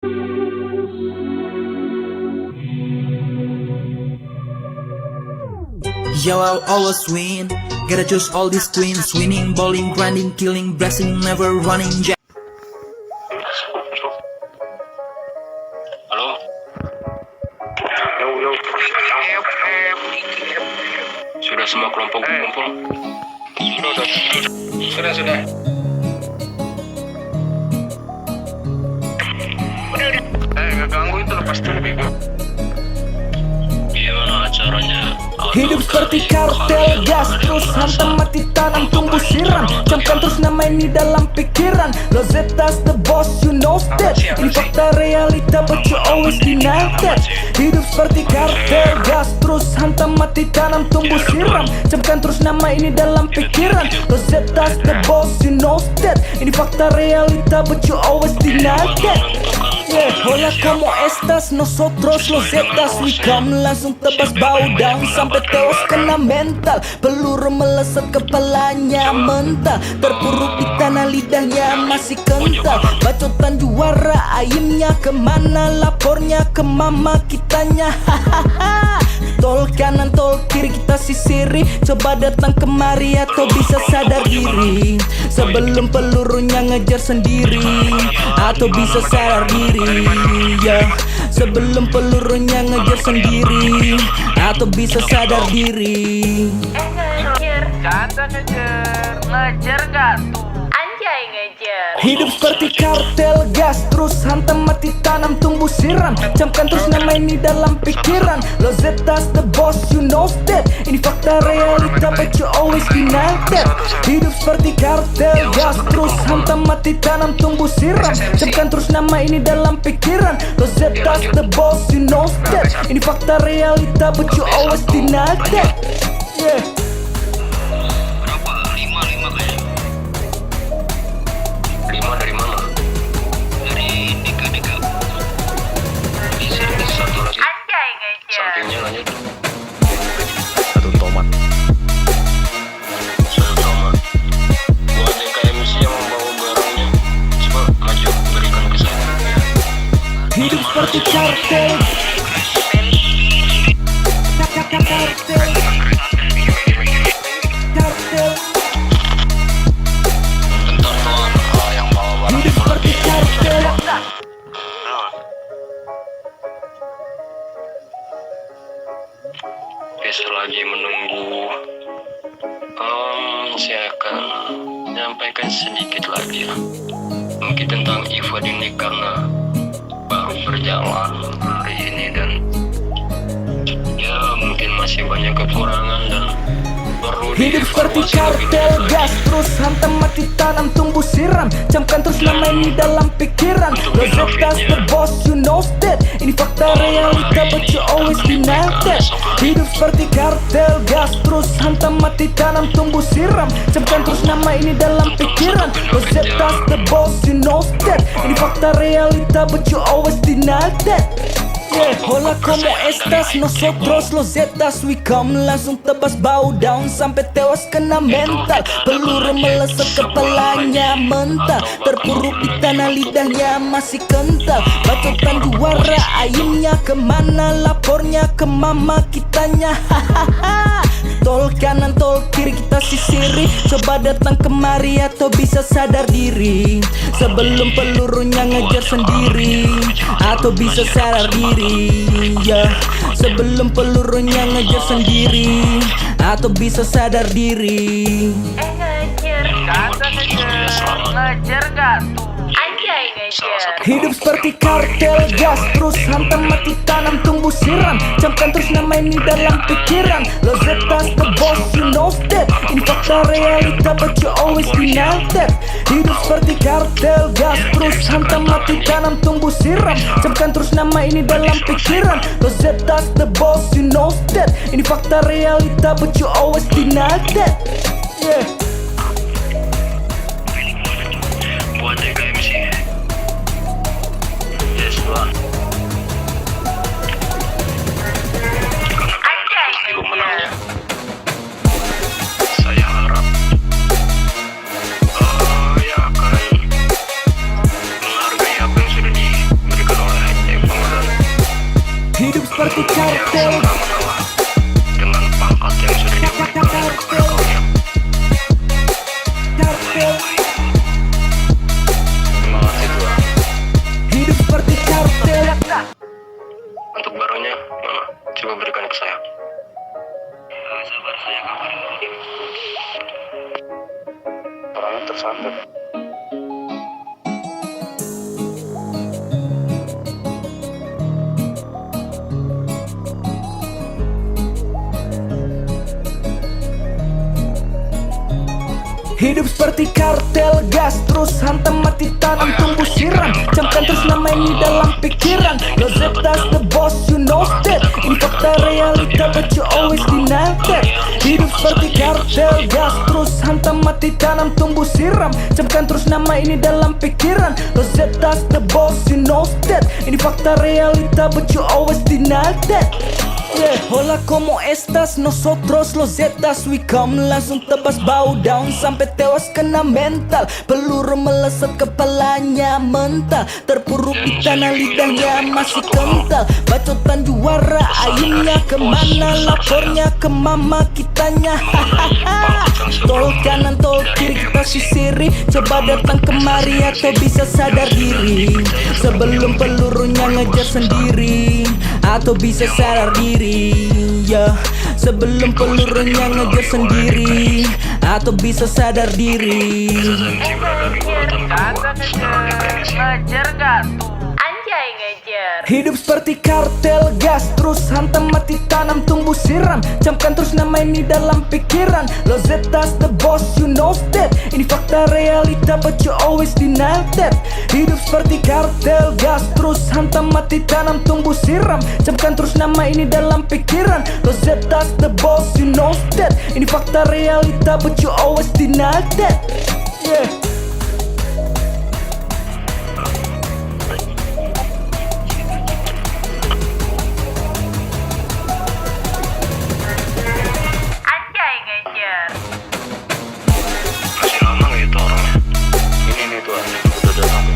Yo, I'll always win. Gotta choose all these queens. Winning, bowling, grinding, killing, blessing, never running. Halo? Yo. Sudah semua kelompok kumpul? Sudah. Gak ganggu itu, lepas dulu bego. Gimana acaranya? Hidup seperti kartel, gas terus hantam, mati tanam, tumbuh siram. Camkan terus nama ini dalam pikiran. Lo Zetas the boss, you know that. Ini fakta realita, but you always deny that. Hidup seperti kartel, gas terus hantam, mati tanam, tumbuh siram. Camkan terus nama ini dalam pikiran. Lo Zetas the boss, you know that. Ini fakta realita, but you always deny that. Yeah, hola como estas, nosotros los Zetas. We come langsung tebas bau down sampai tewas kena mental. Peluru melesat kepalanya mentah, terpuruk di tanah lidahnya masih kental. Bacotan juara, ayamnya kemana, lapornya ke mama kitanya. Hahaha. Tol kanan, tol kiri kita sisiri. Coba datang kemari atau bisa sadar diri sebelum pelurunya ngejar sendiri. Atau bisa sadar diri, ya. Sebelum pelurunya ngejar sendiri. Atau bisa sadar diri. Ngejar, kata ngejar gak tuh? Anjay ngejar. Hidup seperti kartel, gas terus hantam, mati tanam, tumbuh siram. Camkan terus nama ini dalam pikiran. Lo Zetas the boss, you know that. Ini fakta realita, but you always deny that. Hidup seperti kartel, gas terus hantam, mati tanam, tumbuh siram. Camkan terus nama ini dalam pikiran. Lo Zetas the boss, you know that. Ini fakta realita, but you always deny that. Yeah. Berapa? 5 kayaknya. 5 dari mana? Dari Dika. Di sini satu lagi. Anjay ngejar. Sampingnya lanjut. Satu tomat. Buat DKMC yang membawa barangnya, coba maju berikan ke saya. Hidup seperti kartel. Kartel. Bentar tuan, yang bawa barang. Hidup seperti kartel. Oke, selagi menunggu, saya akan menyampaikan sedikit lagi ya. Mungkin tentang event ini karena baru berjalan hari ini dan ya mungkin masih banyak kekurangan dan perlu Hidup seperti dievaluasi lebih kartel, lanjut gas lagi. terus hantam, mati tanam, tumbuh siram. Camkan terus nama ini dalam pikiran. Lo Zetas the boss, you know that. Ini fakta realita, but you always deny that. Hidup seperti kartel, gas terus hantam, mati tanam, tumbuh siram. Camkan terus nama ini dalam pikiran. Lo Zetas the boss, you know that. Ini fakta realita, but you always deny that. Yeah, hola como estas, nosotros los Zetas. We come langsung tebas bau down sampai tewas kena mental. Peluru melesat kepalanya mentah, terpuruk di tanah lidahnya masih kental. Bacotan juara, ayamnya kemana, lapornya ke mama kitanya. Hahaha. Tol kanan, tol kiri kita sisiri. Coba datang kemari atau bisa sadar diri sebelum pelurunya ngejar sendiri. Atau bisa sadar diri, ya. Sebelum pelurunya ngejar sendiri. Atau bisa sadar diri. Ngejar, kata ngejar gak tuh? Anjay ngejar. Hidup seperti kartel, gas terus hantam, mati tanam, tumbuh siram. Camkan terus nama ini dalam pikiran. Lo Zetas the boss, you know that. Ini fakta realita, but you always deny that. Hidup seperti kartel, gas terus hantam, mati tanam, tumbuh siram. Camkan terus nama ini dalam pikiran. Lo Zetas the boss, you know that. Ini fakta realita, but you always deny that. Yeah. Buat DKMC. Yes, tuan. Karena kalian belum menangnya, saya harap ya akan menghargai apa yang sudah diberikan seperti kartel. Sama-sama dengan pangkat yang sudah diberikan kepada kalian. Kartel. Terima kasih Tuhan. Hidup seperti kartel. Untuk barunya, mana? Coba berikan ke saya. Sabar, saya kabarin. Orangnya tersantet. Hidup seperti kartel, gas terus hantam, mati tanam, tumbuh siram. Camkan terus nama ini dalam pikiran. Rosetta's the boss, you know that. Ini fakta realita, but you always deny that. Hidup seperti kartel, gas terus hantam, mati tanam, tumbuh siram. Camkan terus nama ini dalam pikiran. Rosetta's the boss, you know that. Ini fakta realita, but you always deny that. Yeah. Hola, como estas? Nosotros los Zetas, we come. Langsung tebas bow down sampai tewas kena mental. Peluru melesat kepalanya mental. Terpuruk di tanah, lidahnya masih kental. Bacotan juara, ayunnya kemana? Lapornya ke mama kitanya. Tol kanan, tol kiri kita sisiri. Coba datang kemari atau bisa sadar diri. Sebelum pelurunya ngejar sendiri, atau bisa sadar diri, ya. Sebelum pelurunya ngejar sendiri, atau bisa sadar diri. Ngejar gak tuh? Anjay ngejar. Hidup seperti kartel, gas terus hantam, mati tanam, tumbuh siram. Camkan terus nama ini dalam pikiran. Rosetta's the boss, you know that. Ini fakta realita, but you always deny that. Hidup seperti kartel, gas terus hantam, mati tanam, tumbuh siram. Camkan terus nama ini dalam pikiran. Rosetta's the boss, you know that. Ini fakta realita, but you always deny that. Yeah. Anjay ngejar. Masih lama nggak itu orangnya? Ini nih Tuhan, udah datang.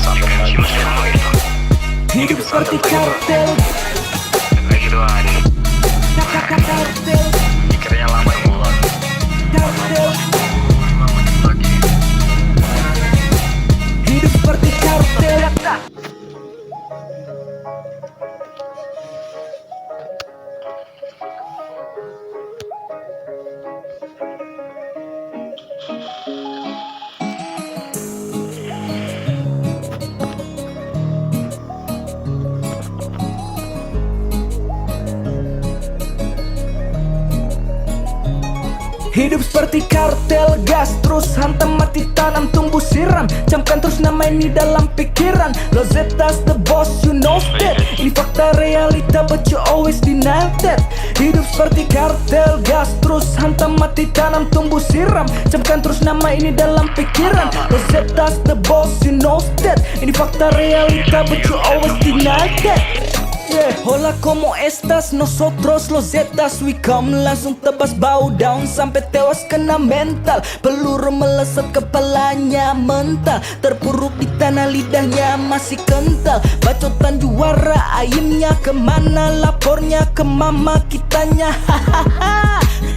Sampai sih masih lama gitu. Hidup seperti kartel, Kayak gitu aja. kartel, Pikirnya lama yang mulai. kartel. 5 menit lagi. Hidup seperti kartel. Hidup seperti kartel, gas terus hantam, mati tanam, tumbuh siram. Camkan terus nama ini dalam pikiran. Rosetta's the boss, you know that. Ini fakta realita, but you always deny that. Hidup seperti kartel, gas terus hantam, mati tanam, tumbuh siram. Camkan terus nama ini dalam pikiran. Rosetta's the boss, you know that. Ini fakta realita, but you always deny that. Yeah. Hola, como estas? Nosotros los Zetas, we come. Langsung tebas bow down sampai tewas kena mental. Peluru melesat kepalanya mental. Terpuruk di tanah, lidahnya masih kental. Bacotan juara, ayunnya kemana? Lapornya ke mama kitanya.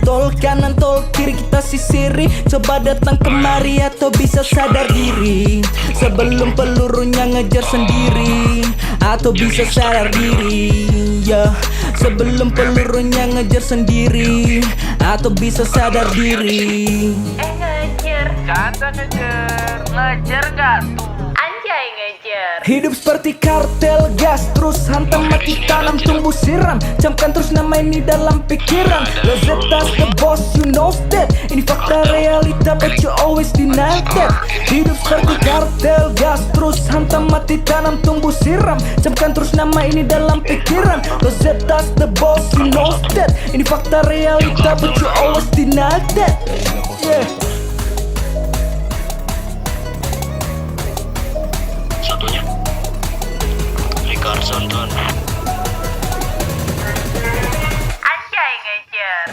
Tol kanan, tol kiri kita sisiri. Coba datang kemari atau bisa sadar diri. Sebelum pelurunya ngejar sendiri, atau bisa sadar diri, ya. Sebelum pelurunya ngejar sendiri, atau bisa sadar diri. Ngejar. Canda ngejar. Ngejar gak tuh? Anjay ngejar. Hidup seperti kartel, gas terus hantam, mati tanam, tumbuh siram. Camkan terus nama ini dalam pikiran. Rosetta's the boss, you know that. Ini fakta realita, but you always deny that. Hidup seperti kartel, gas terus hantam, mati tanam, tumbuh siram. Camkan terus nama ini dalam pikiran. Rosetta's the boss, you know that. Ini fakta realita, but you always deny that. Yeah. Satunya Ricard Santan. Anjay ngejar.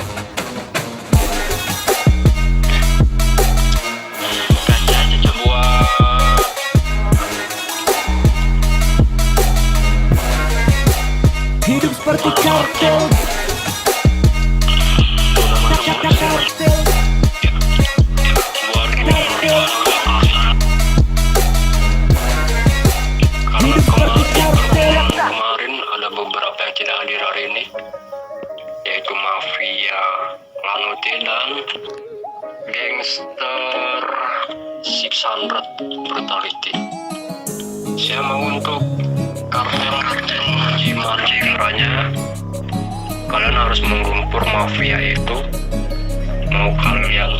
Kaca aja coba. pernikahan brutality. Saya mau untuk kartel gimana caranya kalian harus menggempur mafia itu. Mau kalian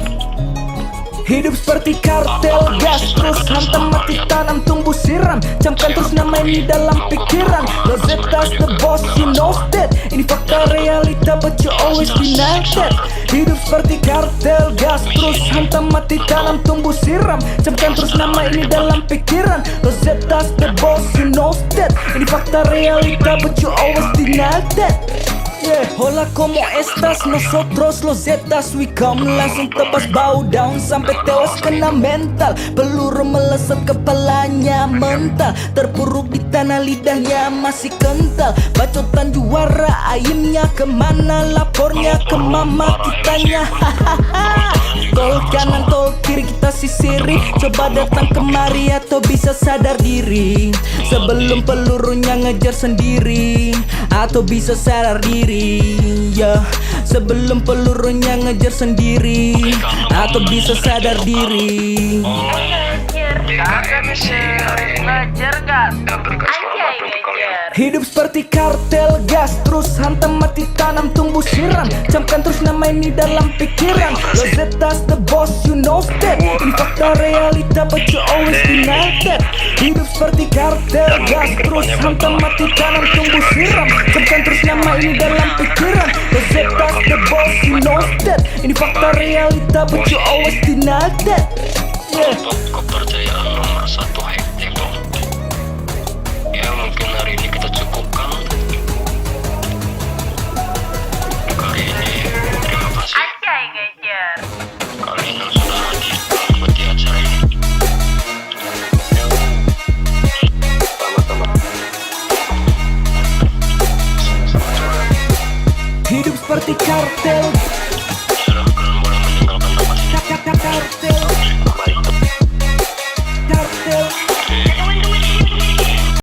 Hidup seperti kartel gas, terus hantam mati tanam tumbuh siram. Camkan terus nama ini dalam pikiran. Lozetta's the boss, you know that. Ini fakta realita but you always deny that. Hidup seperti kartel gas, terus hantam mati tanam tumbuh siram. Camkan terus nama ini dalam pikiran. Lozetta's the boss, you know that. Ini fakta realita but you always deny that. Yeah. Hola como estas, nosotros los Zetas we come. Langsung tebas bau down sampai tewas kena mental. Peluru melesat kepalanya mental. Terpuruk di tanah lidahnya masih kental. Bacotan juara ayamnya kemana, lapornya ke mama kitanya. Hahaha. Tol kanan tol kiri kita sisiri. Coba datang kemari atau bisa sadar diri sebelum pelurunya ngejar sendiri. Atau bisa sadar diri, ya, sebelum pelurunya ngejar sendiri. Atau bisa sadar diri. DKMC hari ini Ngejar gas. dan berkas selamat untuk kalian. Hidup seperti kartel gas, terus hantam mati tanam tumbuh siram. Camkan terus nama ini dalam pikiran. Lozetta's the boss, you know that. Ini fakta realita but you always deny that. Hidup seperti kartel gas, terus hantam mati tanam tumbuh siram. Camkan terus nama ini dalam pikiran. Lozetta's the boss, you know that. Ini fakta realita but you always deny that. Yeah. Untuk kepercayaan nomor 1 Hektigo. Ya mungkin hari ini kita cukupkan. Untuk hari ini terima kasih Anjay ngejar. kalian yang sudah hadir mengikuti acara ini. Sama-sama. Hidup seperti kartel